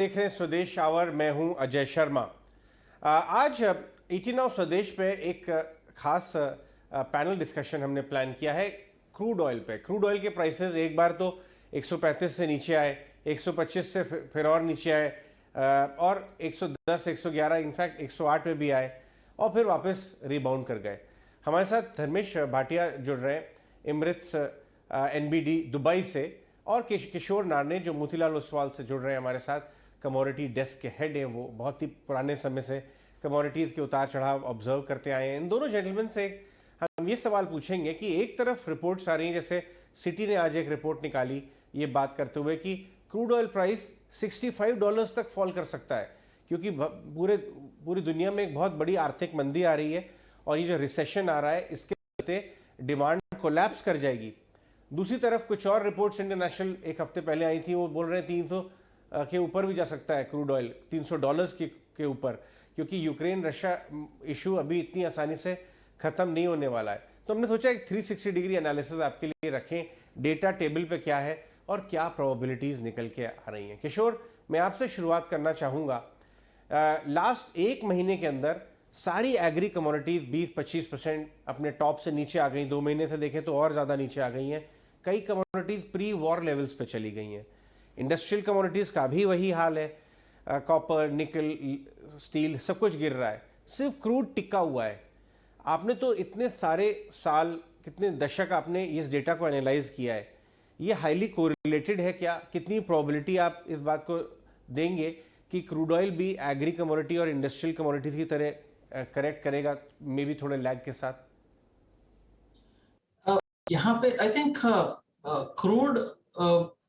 देख रहे हैं स्वदेश आवर। मैं हूं अजय शर्मा। आज 18 स्वदेश पे एक खास पैनल डिस्कशन हमने प्लान किया है क्रूड ऑयल पे। क्रूड ऑयल के प्राइसेस एक बार तो 135 से नीचे आए, 125 से फिर और नीचे आए, और 110, 111, इनफैक्ट 108 पे भी आए और फिर वापस रिबाउंड कर गए। हमारे साथ धर्मेश भाटिया जुड़ रहे हैं इमरेट्स एनबीडी दुबई से, और किशोर नारने जो मोतीलाल ओसवाल से जुड़ रहे हैं हमारे साथ, कमोडिटी डेस्क के हेड हैं। वो बहुत ही पुराने समय से कमोडिटीज़ के उतार चढ़ाव ऑब्जर्व करते आए हैं। इन दोनों जेंटलमैन से हम ये सवाल पूछेंगे कि एक तरफ रिपोर्ट्स आ रही हैं, जैसे सिटी ने आज एक रिपोर्ट निकाली ये बात करते हुए कि क्रूड ऑयल प्राइस $65 तक फॉल कर सकता है, क्योंकि पूरी दुनिया में एक बहुत बड़ी आर्थिक मंदी आ रही है और ये जो रिसेशन आ रहा है इसके चलते डिमांड कोलैप्स कर जाएगी। दूसरी तरफ कुछ और रिपोर्ट्स इंटरनेशनल एक हफ्ते पहले आई थी, वो बोल रहे हैं 300 के ऊपर भी जा सकता है क्रूड ऑयल, $300 के ऊपर, क्योंकि यूक्रेन रशिया इशू अभी इतनी आसानी से ख़त्म नहीं होने वाला है। तो हमने सोचा एक 360 डिग्री एनालिसिस आपके लिए रखें, डेटा टेबल पे क्या है और क्या प्रोबेबिलिटीज़ निकल के आ रही हैं। किशोर, मैं आपसे शुरुआत करना चाहूँगा। लास्ट एक महीने के अंदर सारी एग्री कमोडिटीज़ 20-25% अपने टॉप से नीचे आ गई। 2 महीने से देखें तो और ज़्यादा नीचे आ गई हैं। कई कमोडिटीज़ प्री वॉर लेवल्स पे चली गई हैं। इंडस्ट्रियल कमोडिटीज़ का भी वही हाल है। कॉपर, निकल, स्टील सब कुछ गिर रहा है, सिर्फ क्रूड टिका हुआ है। आपने तो इतने सारे साल, कितने दशक आपने इस डेटा को एनालाइज किया है, ये हाईली कोरिलेटेड है क्या? कितनी प्रोबेबिलिटी आप इस बात को देंगे कि क्रूड ऑयल भी एग्री कमोडिटी और इंडस्ट्रियल कमोडिटीज़ की तरह करेक्ट करेगा, मे बी थोड़े लैग के साथ? यहाँ पे I think crude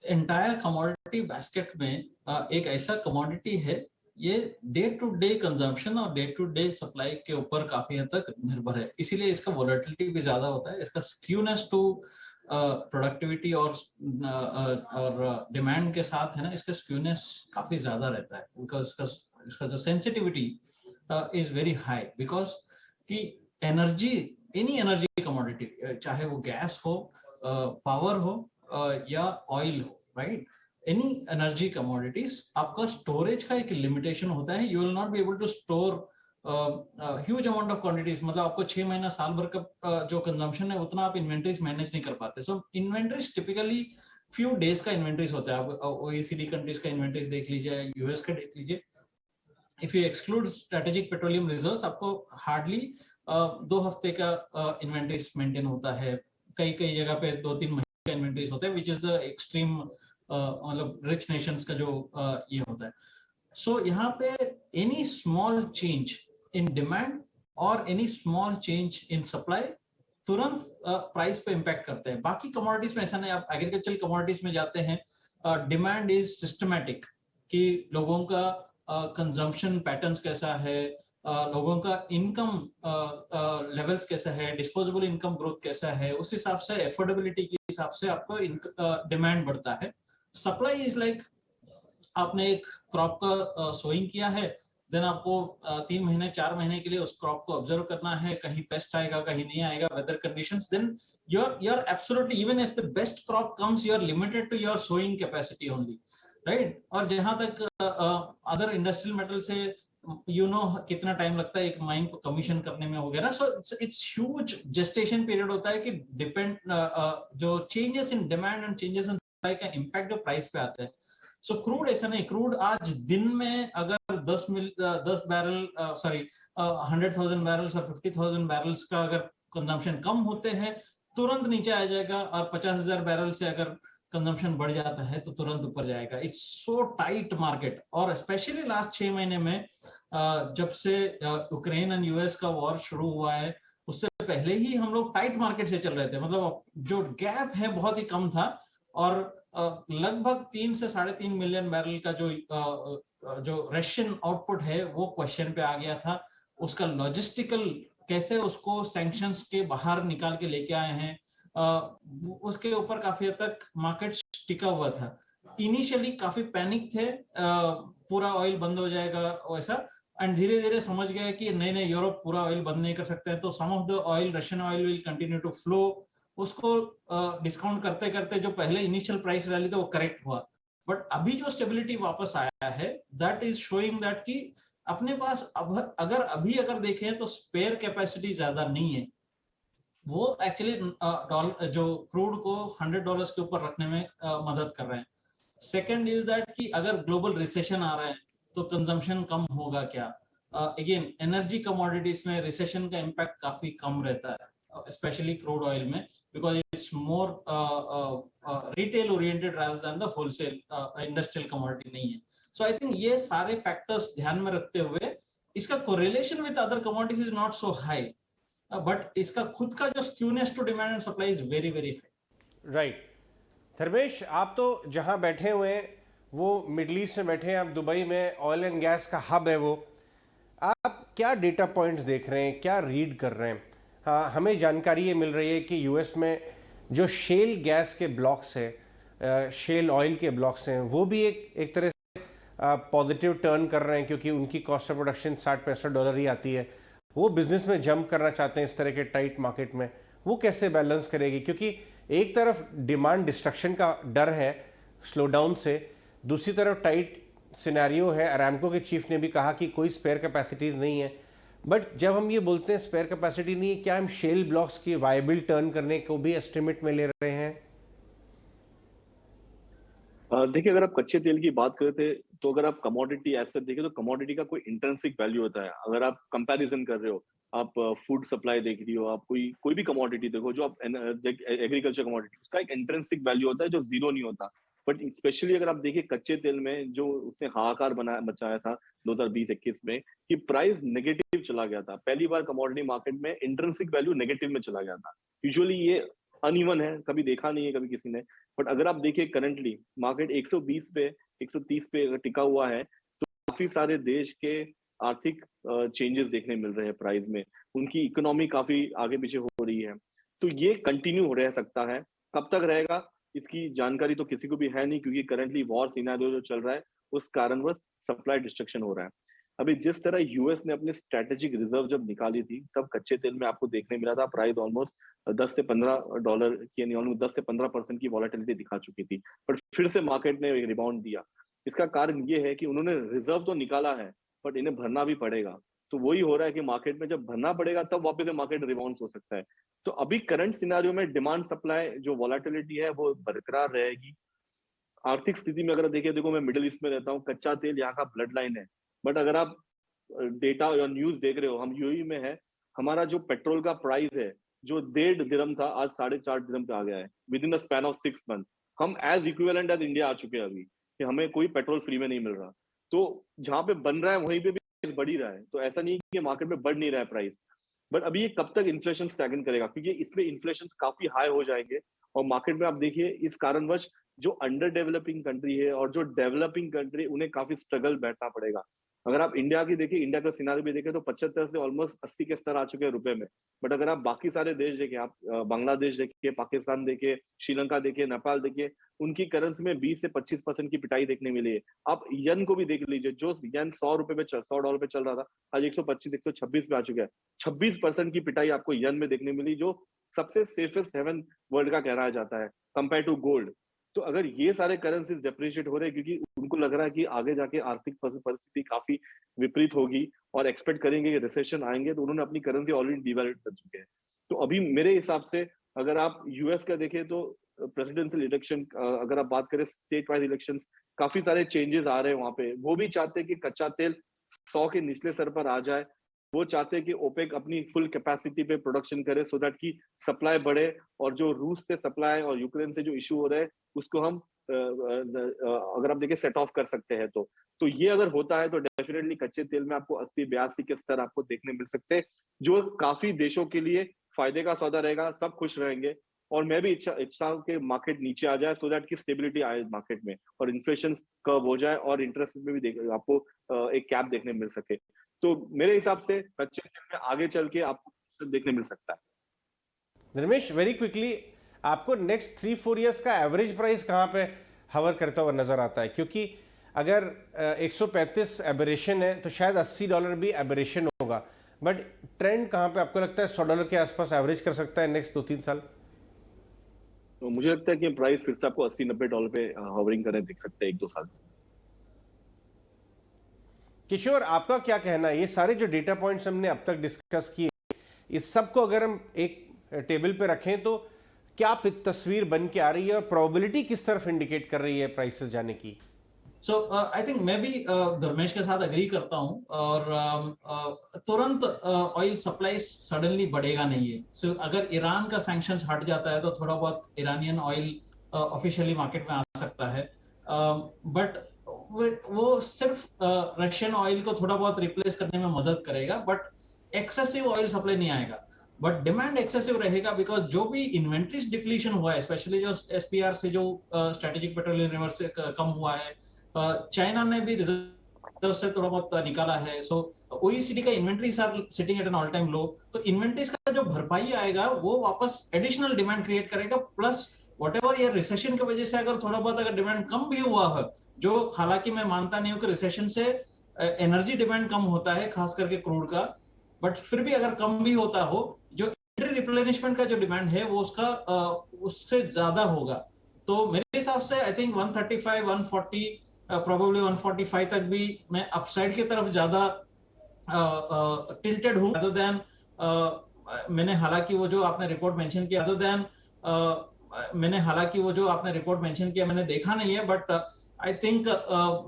entire commodity basket में एक ऐसा कमोडिटी है, ये डे टू डे कंजम्पशन और डे टू डे सप्लाई के ऊपर काफी हद तक निर्भर है। इसीलिए इसका वोलेटिलिटी भी ज्यादा होता है। इसका स्क्यूनेस टू प्रोडक्टिविटी और डिमांड के साथ है ना, इसका स्क्यूनेस काफी ज्यादा रहता है, बिकॉज इसका जो sensitivity is very high, because कि एनर्जी, एनी एनर्जी कमोडिटी, चाहे वो गैस हो, पावर हो या ऑयल हो, राइट, एनी एनर्जी कमोडिटीज, आपका स्टोरेज का एक लिमिटेशन होता है। You will not be able to store huge amount of quantities. मतलब आपको 6 महीना साल भर का जो कंजम्पशन है उतना आप इन्वेंटरीज मैनेज नहीं कर पाते। सो इन्वेंटरीज टिपिकली फ्यू डेज का इन्वेंटरीज होता है। आप ओईसीडी कंट्रीज का इन्वेंटरीज देख लीजिए, यूएस का देख लीजिए। If you exclude strategic petroleum reserves, आपको हार्डली 2 हफ्ते का इन्वेंटरीज मेंटेन होता है। कई जगह पे 2-3 महीने का इन्वेंटरीज होता है, विच इज द एक्सट्रीम मतलब रिच नेशंस का जो ये होता है। सो यहाँ पे any small change in demand और any small change in supply तुरंत प्राइस पे इम्पैक्ट करते हैं। बाकी कमोडिटीज में ऐसा नहीं। आप एग्रीकल्चरल कमोडिटीज में जाते हैं, डिमांड इज सिस्टमैटिक, कि लोगों का कंजम्पशन पैटर्न्स कैसा है, लोगों का इनकम लेवल्स कैसा है, डिस्पोजेबल इनकम ग्रोथ कैसा है, उस हिसाब से एफोर्डेबिलिटी के हिसाब से आपको डिमांड बढ़ता है। सप्लाई इज लाइक, आपने एक क्रॉप का सोइंग किया है, देन आपको 3 महीने 4 महीने के लिए उस क्रॉप को ऑब्जर्व करना है, कहीं पेस्ट आएगा कहीं नहीं आएगा, weather conditions, then you're absolutely, even if the best crop comes, you are limited to your sowing capacity only, right? और जहां तक अदर इंडस्ट्रियल मेटल से कितना टाइम लगता है एक माइन को कमीशन करने में वगैरह। So it's huge gestation period होता है कि डिपेंड जो changes in demand and changes in supply का इम्पैक्ट जो प्राइस पे आता है। सो क्रूड ऐसा नहीं। क्रूड आज दिन में अगर 10 बैरल 100,000 बैरल्स और 50,000 बैरल्स का अगर कंजम्पशन कम होते हैं, तुरंत नीचे आ जाएगा, और 50,000 बैरल से अगर कंजम्पशन बढ़ जाता है तो तुरंत ऊपर जाएगा। It's so tight market. और स्पेशली लास्ट 6 महीने में, जब से यूक्रेन एंड यूएस का वॉर शुरू हुआ है, उससे पहले ही हम लोग टाइट मार्केट से चल रहे थे। मतलब जो गैप है बहुत ही कम था, और लगभग 3 से 3.5 मिलियन बैरल का जो रशियन आउटपुट है वो क्वेश्चन पे आ गया था। उसका लॉजिस्टिकल कैसे उसको सैंक्शंस के बाहर निकाल के लेके आए हैं, उसके ऊपर काफी हद तक मार्केट टिका हुआ था। इनिशियली काफी पैनिक थे, पूरा ऑयल बंद हो जाएगा वैसा, एंड धीरे धीरे समझ गए कि नहीं, यूरोप पूरा ऑयल बंद नहीं कर सकते हैं, तो some of the oil, Russian oil will continue to flow. उसको डिस्काउंट करते करते जो पहले इनिशियल प्राइस रैली था वो करेक्ट हुआ। बट अभी जो स्टेबिलिटी वापस आया है, दैट इज शोइंग दैट कि अपने पास अब अगर देखें तो स्पेयर कैपेसिटी ज्यादा नहीं है। वो एक्चुअली जो क्रूड को $100 के ऊपर रखने में मदद कर रहे हैं। सेकेंड इज दैट कि अगर ग्लोबल रिसेशन आ रहा है तो कंजम्पशन कम होगा क्या। अगेन एनर्जी कमोडिटीज में रिसेशन का इम्पैक्ट काफी कम रहता है, स्पेशली क्रूड ऑयल में, because it's more retail oriented rather than the wholesale industrial commodity नहीं है। सो आई थिंक ये सारे फैक्टर्स ध्यान में रखते हुए इसका correlation with other commodities is not so high, but इसका खुद का जो skewness to demand and supply is very very high. Right. Dharmesh, आप तो जहां बैठे हुए हैं वो मिडल ईस्ट में बैठे हैं, आप दुबई में, ऑयल एंड गैस का हब है वो। आप क्या डेटा पॉइंट्स देख रहे हैं, क्या रीड कर रहे हैं? हाँ, हमें जानकारी ये मिल रही है कि यूएस में जो शेल गैस के ब्लॉक्स हैं, शेल ऑयल के ब्लॉक्स हैं, वो भी एक तरह से पॉजिटिव टर्न कर रहे हैं, क्योंकि उनकी कॉस्ट ऑफ प्रोडक्शन $60-65 ही आती है। वो बिजनेस में जंप करना चाहते हैं इस तरह के टाइट मार्केट में। वो कैसे बैलेंस करेगी? क्योंकि एक तरफ डिमांड डिस्ट्रक्शन का डर है स्लो डाउन से, दूसरी तरफ टाइट सिनेरियो है। अरामको के चीफ ने भी कहा कि कोई स्पेयर कैपेसिटीज नहीं है। बट जब हम ये बोलते हैं स्पेयर कैपेसिटी नहीं है, क्या हम शेल ब्लॉक्स की वायबल टर्न करने को भी एस्टिमेट में ले रहे हैं? देखिए, अगर आप कच्चे तेल की बात करते तो अगर आप कमोडिटी एसेट देखें तो कमोडिटी का कोई इंट्रिंसिक वैल्यू होता है। अगर आप कंपैरिजन कर रहे हो, आप फूड सप्लाई देख रही हो, आप कोई भी कमोडिटी देखो, जो आप एग्रीकल्चर कमोडिटी, उसका एक इंट्रिंसिक वैल्यू होता है जो जीरो नहीं होता। बट स्पेशली अगर आप देखिए कच्चे तेल में, जो उसने हाहाकार मचाया था 2020-21 में, कि प्राइस नेगेटिव चला गया था। पहली बार कमोडिटी मार्केट में इंट्रिंसिक वैल्यू नेगेटिव में चला गया था। यूजुअली ये अनइवन है, कभी देखा नहीं है कभी किसी ने। बट अगर आप देखिए करंटली मार्केट 120 पे 130 पे अगर टिका हुआ है, तो काफी सारे देश के आर्थिक चेंजेस देखने मिल रहे हैं प्राइस में। उनकी इकोनॉमी काफी आगे पीछे हो रही है, तो ये कंटिन्यू रह सकता है। कब तक रहेगा इसकी जानकारी तो किसी को भी है नहीं, क्योंकि करंटली वॉर सिनेरियो जो चल रहा है उस कारणवश सप्लाई डिस्ट्रक्शन हो रहा है। अभी जिस तरह यूएस ने अपनी स्ट्रेटेजिक रिजर्व जब निकाली थी, तब कच्चे तेल में आपको देखने मिला था प्राइस ऑलमोस्ट $10 से $15 की, यानी ऑलमोस्ट 10 से 15% की वॉलेटिलिटी दिखा चुकी थी। पर फिर से मार्केट ने एक रिबाउंड दिया। इसका कारण ये है कि उन्होंने रिजर्व तो निकाला है, बट इन्हें भरना भी पड़ेगा। तो वही हो रहा है कि मार्केट में जब भरना पड़ेगा तब वापस से मार्केट रिबाउंड हो सकता है। तो अभी करंट सिनेरियो में डिमांड सप्लाई जो वॉलेटिलिटी है वो बरकरार रहेगी। आर्थिक स्थिति में अगर देखो मैं मिडिल ईस्ट में रहता हूँ, कच्चा तेल यहाँ का ब्लड लाइन है। बट अगर आप डेटा या न्यूज देख रहे हो, हम यूएई में है, हमारा जो पेट्रोल का प्राइस है जो 1.5 दिरहम था, आज 4.5 दिरहम पे आ गया है with in the span of 6 month. हम एज इक्विवेलेंट एज इंडिया आ चुके हैं अभी, कि हमें कोई पेट्रोल फ्री में नहीं मिल रहा। तो जहां पे बन रहा है वहीं पे भी बढ़ ही रहा है। तो ऐसा नहीं कि मार्केट में बढ़ नहीं रहा है प्राइस। बट अभी ये कब तक इन्फ्लेशन स्टैगन करेगा, क्योंकि इसमें इन्फ्लेशन काफी हाई हो जाएंगे। और मार्केट में आप देखिए इस कारणवश जो अंडर डेवलपिंग कंट्री है और जो डेवलपिंग कंट्री, उन्हें काफी स्ट्रगल बैठना पड़ेगा। अगर आप इंडिया की देखिए, इंडिया का सिनारियो भी देखें तो 75 से ऑलमोस्ट 80 के स्तर आ चुके हैं रुपए में। बट अगर आप बाकी सारे देश देखें, आप बांग्लादेश देखिए, पाकिस्तान देखिए, श्रीलंका देखिए, नेपाल देखिए, उनकी करेंसी में 20 से 25% की पिटाई देखने मिली है। आप यन को भी देख लीजिए, जो यन $100 पे चल रहा था, आज 125 126 पे आ चुका है। 26% की पिटाई आपको यन में देखने मिली, जो सबसे सेफेस्ट हेवन वर्ल्ड का कहलाया जाता है कंपेयर टू गोल्ड। तो अगर ये सारे करेंसीज डेप्रिशिएट हो रहे हैं, क्योंकि उनको लग रहा है कि आगे जाके आर्थिक परिस्थिति काफी विपरीत होगी और एक्सपेक्ट करेंगे कि रिसेशन आएंगे, तो उन्होंने अपनी करेंसी ऑलरेडी डिवैल्यूएट कर चुके हैं। तो अभी मेरे हिसाब से अगर आप यूएस का देखें तो प्रेसिडेंशियल इलेक्शन, अगर आप बात करें स्टेट वाइज इलेक्शन, काफी सारे चेंजेस आ रहे हैं वहां पे। वो भी चाहते हैं कि कच्चा तेल 100 के निचले स्तर पर आ जाए। वो चाहते हैं कि ओपेक अपनी फुल कैपेसिटी पे प्रोडक्शन करे, सो दैट की सप्लाई बढ़े, और जो रूस से सप्लाई और यूक्रेन से जो इशू हो रहा है उसको हम अगर आप देखिए सेट ऑफ कर सकते हैं। तो ये अगर होता है तो डेफिनेटली कच्चे तेल में आपको 80-82 के स्तर आपको देखने मिल सकते हैं, जो काफी देशों के लिए फायदे का सौदा रहेगा। सब खुश रहेंगे, और मैं भी इच्छा हूं कि मार्केट नीचे आ जाए, सो दैट की स्टेबिलिटी आए मार्केट में, और इन्फ्लेशन कर्व हो जाए, और इंटरेस्ट में भी आपको एक कैप देखने मिल सके। तो मेरे हिसाब से कच्चे तेल में आगे चल के आपको देखने मिल सकता है। रमेश, वेरी क्विकली, आपको नेक्स्ट 3-4 ईयर्स का एवरेज प्राइस कहाँ पे हवर करता हुआ नजर आता है? क्योंकि अगर 135 एबरेशन है तो शायद $80 भी एबरेशन होगा, बट ट्रेंड कहाँ पे आपको लगता है $100 के आसपास एवरेज कर सकता है नेक्स्ट 2-3 साल? तो मुझे लगता है कि प्राइस फिर से आपको $80-90 पे हवरिंग करने दिख सकते हैं 1-2 साल। किशोर, आपका क्या कहना है? ये सारे जो डेटा पॉइंट्स हमने अब तक डिस्कस किए, इस सब को अगर हम एक टेबल पे रखें तो क्या तस्वीर बन के आ रही है और प्रोबेबिलिटी किस तरफ इंडिकेट कर रही है प्राइसेस जाने की? सो आई थिंक मैं भी धर्मेश के साथ अग्री करता हूं और तुरंत ऑयल सप्लाई सडनली बढ़ेगा नहीं है। सो अगर ईरान का सैंक्शंस हट जाता है तो थोड़ा बहुत ईरानियन ऑयल ऑफिशियली मार्केट में आ सकता है, बट वो सिर्फ रशियन ऑयल को थोड़ा बहुत रिप्लेस करने में मदद करेगा, बट एक्सेसिव ऑयल सप्लाई नहीं आएगा। बट डिमांड एक्सेसिव रहेगा बिकॉज जो भी इन्वेंट्रीज डिप्लीशन हुआ है, स्पेशली जो एसपीआर से जो स्ट्रेटेजिक पेट्रोलियम रिजर्व से कम हुआ है, चाइना ने भी रिजर्व से थोड़ा बहुत निकाला है। सो ओईसीडी का inventories are sitting at an all time low, तो इन्वेंट्रीज का जो भरपाई आएगा वो वापस एडिशनल डिमांड क्रिएट करेगा। प्लस व्हाटएवर ये रिसेशन की वजह से अगर थोड़ा बहुत अगर डिमांड कम भी हुआ है, जो हालांकि मैं मानता नहीं हूं कि रिसेशन से एनर्जी डिमांड कम होता है खास करके क्रूड का, बट फिर भी अगर कम भी होता हो, जो इन्वेंटरी रिप्लेनिशमेंट का जो डिमांड है वो उसका उससे ज्यादा होगा। तो मेरे हिसाब से आई थिंक 135 140 प्रोबेबली 145 तक भी मैं अपसाइड की तरफ ज्यादा टिल्टेड हूं, अदर देन मैंने हालांकि वो जो आपने रिपोर्ट मेंशन किया, अदर देन मैंने हालांकि वो जो आपने रिपोर्ट मेंशन किया मैंने देखा नहीं है, बट आई थिंक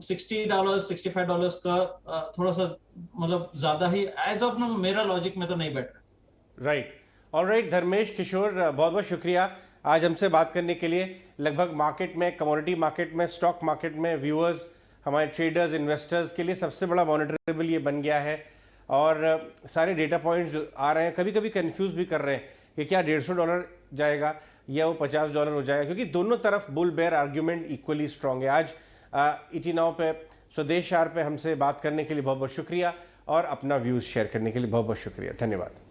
$60 $65 का थोड़ा सा मतलब ज्यादा ही एज ऑफ नो मेरा लॉजिक में तो नहीं बैठ रहा। राइट, ऑलराइट धर्मेश, किशोर, बहुत बहुत शुक्रिया आज हमसे बात करने के लिए। लगभग मार्केट में, कमोडिटी मार्केट में, स्टॉक मार्केट में व्यूअर्स, हमारे ट्रेडर्स, इन्वेस्टर्स के लिए सबसे बड़ा मॉनिटरेबल ये बन गया है और सारे डेटा पॉइंट्स आ रहे हैं। कभी कभी कंफ्यूज भी कर रहे हैं कि क्या $150 जाएगा या वो $50 हो जाएगा, क्योंकि दोनों तरफ bull bear argument equally strong है। आज ईटी नाउ पे, स्वदेश आर पे हमसे बात करने के लिए बहुत बहुत शुक्रिया और अपना व्यूज़ शेयर करने के लिए बहुत बहुत शुक्रिया। धन्यवाद।